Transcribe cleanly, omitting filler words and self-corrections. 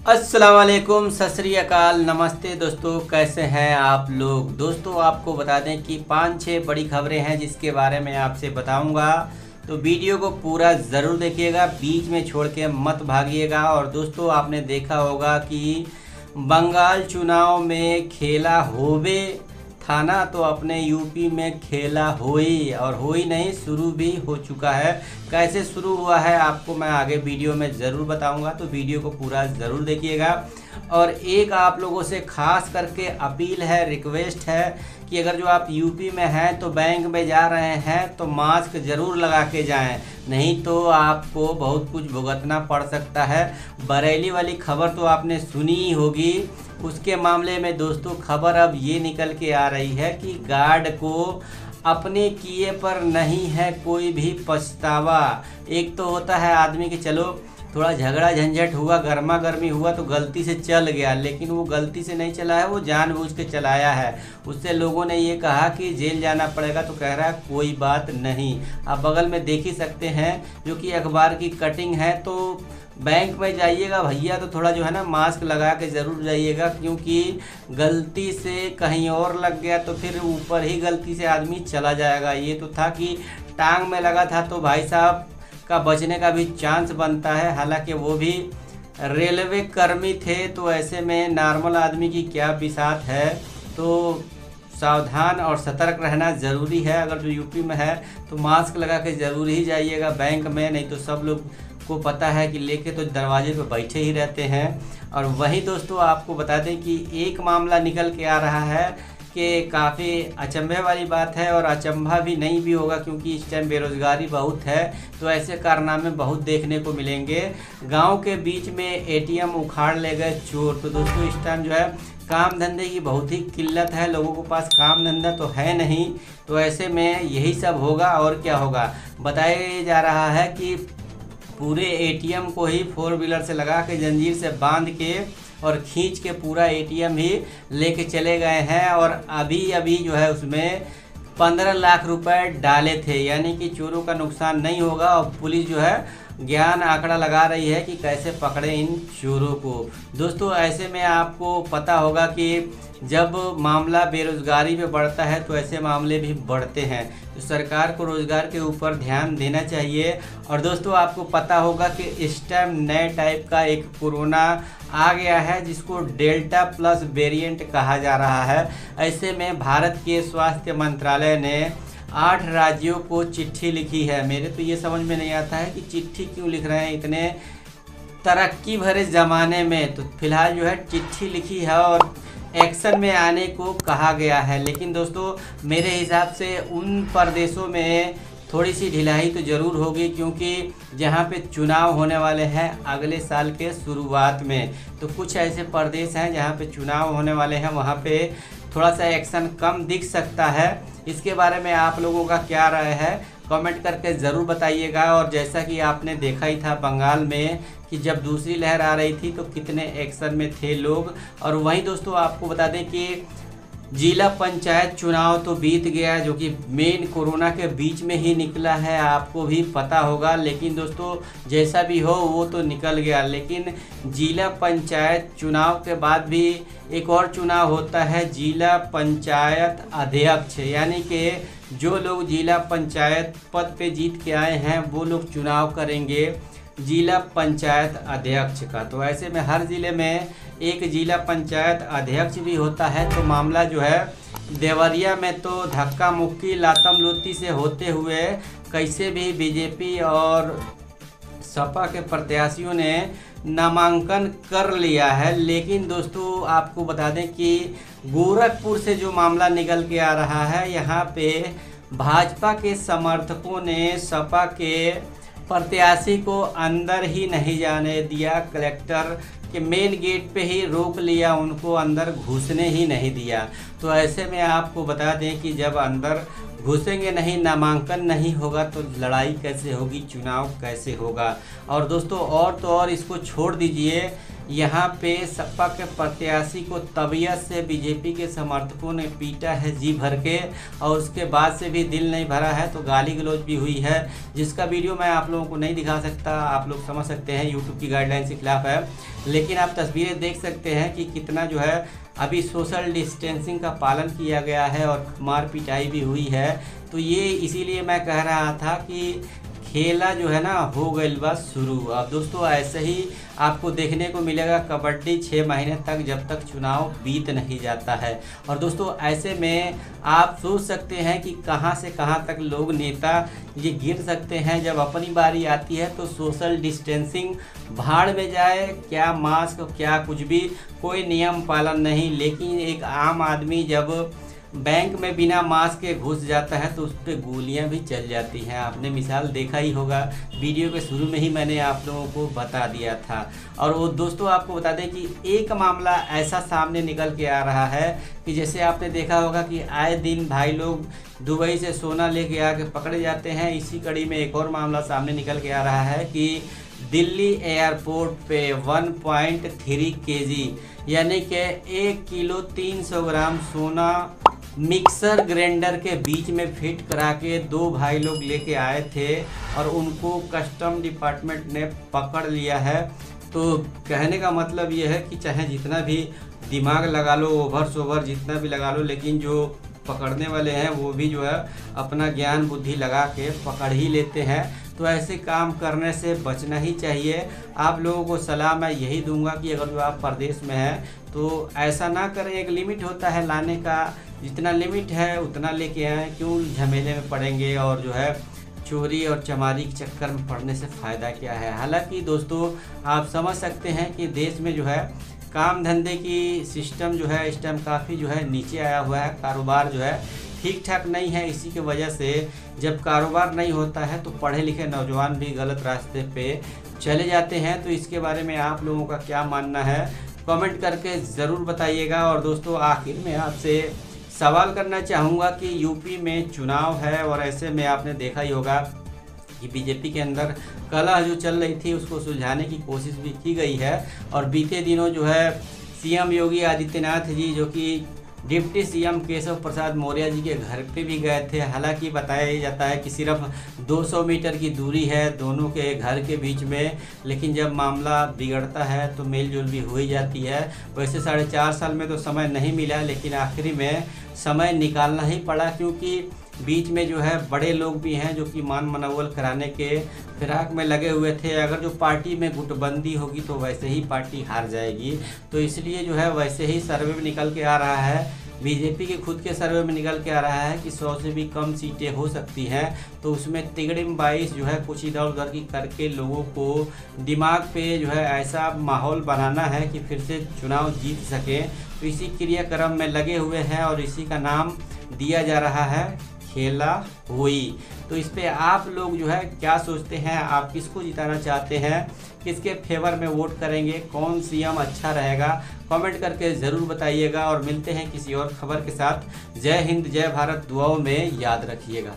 अस्सलाम वालेकुम, सत श्री अकाल, नमस्ते दोस्तों। कैसे हैं आप लोग। दोस्तों आपको बता दें कि 5-6 बड़ी खबरें हैं जिसके बारे में आपसे बताऊंगा, तो वीडियो को पूरा ज़रूर देखिएगा, बीच में छोड़ के मत भागिएगा। और दोस्तों आपने देखा होगा कि बंगाल चुनाव में खेला होवे था ना, तो अपने यूपी में खेला होई, और होई नहीं शुरू भी हो चुका है। कैसे शुरू हुआ है आपको मैं आगे वीडियो में ज़रूर बताऊंगा, तो वीडियो को पूरा ज़रूर देखिएगा। और एक आप लोगों से खास करके अपील है, रिक्वेस्ट है कि अगर जो आप यूपी में हैं तो बैंक में जा रहे हैं तो मास्क ज़रूर लगा के जाएं, नहीं तो आपको बहुत कुछ भुगतना पड़ सकता है। बरेली वाली खबर तो आपने सुनी ही होगी, उसके मामले में दोस्तों खबर अब ये निकल के आ रही है कि गार्ड को अपने किए पर नहीं है कोई भी पछतावा। एक तो होता है आदमी कि चलो थोड़ा झगड़ा झंझट हुआ, गर्मा गर्मी हुआ तो गलती से चल गया, लेकिन वो गलती से नहीं चला है, वो जानबूझ के चलाया है। उससे लोगों ने ये कहा कि जेल जाना पड़ेगा, तो कह रहा है कोई बात नहीं। आप बगल में देख ही सकते हैं जो कि अखबार की कटिंग है। तो बैंक में जाइएगा भैया तो थोड़ा जो है ना मास्क लगा के ज़रूर जाइएगा, क्योंकि गलती से कहीं और लग गया तो फिर ऊपर ही गलती से आदमी चला जाएगा। ये तो था कि टांग में लगा था तो भाई साहब का बचने का भी चांस बनता है, हालांकि वो भी रेलवे कर्मी थे, तो ऐसे में नॉर्मल आदमी की क्या बिसात है। तो सावधान और सतर्क रहना ज़रूरी है। अगर जो यूपी में है तो मास्क लगा के ज़रूर ही जाइएगा बैंक में, नहीं तो सब लोग को पता है कि लेके तो दरवाजे पे बैठे ही रहते हैं। और वहीं दोस्तों आपको बता दें कि एक मामला निकल के आ रहा है कि काफ़ी अचंभे वाली बात है, और अचंभा भी नहीं भी होगा क्योंकि इस टाइम बेरोज़गारी बहुत है, तो ऐसे कारनामे बहुत देखने को मिलेंगे। गांव के बीच में एटीएम उखाड़ ले गए चोर। तो दोस्तों इस टाइम जो है काम धंधे की बहुत ही किल्लत है, लोगों के पास काम धंधा तो है नहीं, तो ऐसे में यही सब होगा और क्या होगा। बताया जा रहा है कि पूरे एटीएम को ही 4 व्हीलर से लगा के जंजीर से बांध के और खींच के पूरा एटीएम ही लेके चले गए हैं। और अभी जो है उसमें 15 लाख रुपए डाले थे, यानी कि चोरों का नुकसान नहीं होगा। और पुलिस जो है ज्ञान आंकड़ा लगा रही है कि कैसे पकड़े इन चोरों को। दोस्तों ऐसे में आपको पता होगा कि जब मामला बेरोज़गारी पे बढ़ता है तो ऐसे मामले भी बढ़ते हैं, तो सरकार को रोज़गार के ऊपर ध्यान देना चाहिए। और दोस्तों आपको पता होगा कि इस टाइम नए टाइप का एक कोरोना आ गया है जिसको डेल्टा प्लस वेरिएंट कहा जा रहा है। ऐसे में भारत के स्वास्थ्य मंत्रालय ने 8 राज्यों को चिट्ठी लिखी है। मेरे तो ये समझ में नहीं आता है कि चिट्ठी क्यों लिख रहे हैं इतने तरक्की भरे ज़माने में। तो फिलहाल जो है चिट्ठी लिखी है और एक्शन में आने को कहा गया है। लेकिन दोस्तों मेरे हिसाब से उन प्रदेशों में थोड़ी सी ढिलाई तो ज़रूर होगी, क्योंकि जहाँ पे चुनाव होने वाले हैं अगले साल के शुरुआत में, तो कुछ ऐसे प्रदेश हैं जहाँ पे चुनाव होने वाले हैं, वहाँ पे थोड़ा सा एक्शन कम दिख सकता है। इसके बारे में आप लोगों का क्या राय है कमेंट करके ज़रूर बताइएगा। और जैसा कि आपने देखा ही था बंगाल में कि जब दूसरी लहर आ रही थी तो कितने एक्शन में थे लोग। और वहीं दोस्तों आपको बता दें कि जिला पंचायत चुनाव तो बीत गया, जो कि मेन कोरोना के बीच में ही निकला है, आपको भी पता होगा। लेकिन दोस्तों जैसा भी हो वो तो निकल गया, लेकिन जिला पंचायत चुनाव के बाद भी एक और चुनाव होता है, जिला पंचायत अध्यक्ष, यानी कि जो लोग जिला पंचायत पद पे जीत के आए हैं वो लोग चुनाव करेंगे जिला पंचायत अध्यक्ष का। तो ऐसे में हर ज़िले में एक जिला पंचायत अध्यक्ष भी होता है। तो मामला जो है देवरिया में तो धक्का मुक्की लातम लुत्ती से होते हुए कैसे भी बीजेपी और सपा के प्रत्याशियों ने नामांकन कर लिया है। लेकिन दोस्तों आपको बता दें कि गोरखपुर से जो मामला निकल के आ रहा है, यहाँ पे भाजपा के समर्थकों ने सपा के प्रत्याशी को अंदर ही नहीं जाने दिया, कलेक्टर के मेन गेट पे ही रोक लिया, उनको अंदर घुसने ही नहीं दिया। तो ऐसे में आपको बता दें कि जब अंदर घुसेंगे नहीं, नामांकन नहीं होगा तो लड़ाई कैसे होगी, चुनाव कैसे होगा। और दोस्तों और तो और इसको छोड़ दीजिए, यहाँ पे सपा के प्रत्याशी को तबीयत से बीजेपी के समर्थकों ने पीटा है जी भर के, और उसके बाद से भी दिल नहीं भरा है, तो गाली गलौज भी हुई है, जिसका वीडियो मैं आप लोगों को नहीं दिखा सकता। आप लोग समझ सकते हैं यूट्यूब की गाइडलाइन के खिलाफ है, लेकिन आप तस्वीरें देख सकते हैं कि कितना जो है अभी सोशल डिस्टेंसिंग का पालन किया गया है और मार पिटाई भी हुई है। तो ये इसीलिए मैं कह रहा था कि खेला जो है ना हो गई बस शुरू। अब दोस्तों ऐसे ही आपको देखने को मिलेगा कबड्डी 6 महीने तक, जब तक चुनाव बीत नहीं जाता है। और दोस्तों ऐसे में आप सोच सकते हैं कि कहां से कहां तक लोग नेता ये गिर सकते हैं। जब अपनी बारी आती है तो सोशल डिस्टेंसिंग भाड़ में जाए, क्या मास्क क्या कुछ भी, कोई नियम पालन नहीं। लेकिन एक आम आदमी जब बैंक में बिना मास्क के घुस जाता है तो उस पर गोलियां भी चल जाती हैं। आपने मिसाल देखा ही होगा, वीडियो के शुरू में ही मैंने आप लोगों को बता दिया था। और वो दोस्तों आपको बता दें कि एक मामला ऐसा सामने निकल के आ रहा है कि जैसे आपने देखा होगा कि आए दिन भाई लोग दुबई से सोना लेके आके पकड़े जाते हैं। इसी कड़ी में एक और मामला सामने निकल के आ रहा है कि दिल्ली एयरपोर्ट पे 1.3 kg यानी कि 1 किलो 300 ग्राम सोना मिक्सर ग्राइंडर के बीच में फिट करा के 2 भाई लोग लेके आए थे और उनको कस्टम डिपार्टमेंट ने पकड़ लिया है। तो कहने का मतलब ये है कि चाहे जितना भी दिमाग लगा लो, ओवर सोवर जितना भी लगा लो, लेकिन जो पकड़ने वाले हैं वो भी जो है अपना ज्ञान बुद्धि लगा के पकड़ ही लेते हैं। तो ऐसे काम करने से बचना ही चाहिए। आप लोगों को सलाह मैं यही दूंगा कि अगर जो आप प्रदेश में हैं तो ऐसा ना करें। एक लिमिट होता है लाने का, जितना लिमिट है उतना लेके आएँ, क्यों झमेले में पड़ेंगे और जो है चोरी और चमारी के चक्कर में पड़ने से फ़ायदा क्या है। हालांकि दोस्तों आप समझ सकते हैं कि देश में जो है काम धंधे की सिस्टम जो है इस टाइम काफ़ी जो है नीचे आया हुआ है। कारोबार जो है ठीक ठाक नहीं है। इसी की वजह से जब कारोबार नहीं होता है तो पढ़े लिखे नौजवान भी गलत रास्ते पे चले जाते हैं। तो इसके बारे में आप लोगों का क्या मानना है कमेंट करके ज़रूर बताइएगा। और दोस्तों आखिर में आपसे सवाल करना चाहूँगा कि यूपी में चुनाव है और ऐसे में आपने देखा ही होगा कि बीजेपी के अंदर कलह जो चल रही थी उसको सुलझाने की कोशिश भी की गई है। और बीते दिनों जो है सीएम योगी आदित्यनाथ जी जो कि डिप्टी सीएम केशव प्रसाद मौर्य जी के घर पे भी गए थे। हालांकि बताया जाता है कि सिर्फ 200 मीटर की दूरी है दोनों के घर के बीच में, लेकिन जब मामला बिगड़ता है तो मेलजोल भी हो ही जाती है। वैसे 4.5 साल में तो समय नहीं मिला, लेकिन आखिरी में समय निकालना ही पड़ा, क्योंकि बीच में जो है बड़े लोग भी हैं जो कि मान मनोवल कराने के फिराक में लगे हुए थे। अगर जो पार्टी में गुटबंदी होगी तो वैसे ही पार्टी हार जाएगी। तो इसलिए जो है वैसे ही सर्वे में निकल के आ रहा है, बीजेपी के खुद के सर्वे में निकल के आ रहा है कि 100 से भी कम सीटें हो सकती हैं। तो उसमें तिगड़िम 22 जो है कुछ इधर उधर की करके लोगों को दिमाग पे जो है ऐसा माहौल बनाना है कि फिर से चुनाव जीत सकें। तो इसी क्रियाक्रम में लगे हुए हैं और इसी का नाम दिया जा रहा है खेला हुई। तो इस पे आप लोग जो है क्या सोचते हैं, आप किसको जिताना चाहते हैं, किसके फेवर में वोट करेंगे, कौन सीएम अच्छा रहेगा, कमेंट करके ज़रूर बताइएगा। और मिलते हैं किसी और खबर के साथ। जय हिंद जय भारत, दुआओं में याद रखिएगा।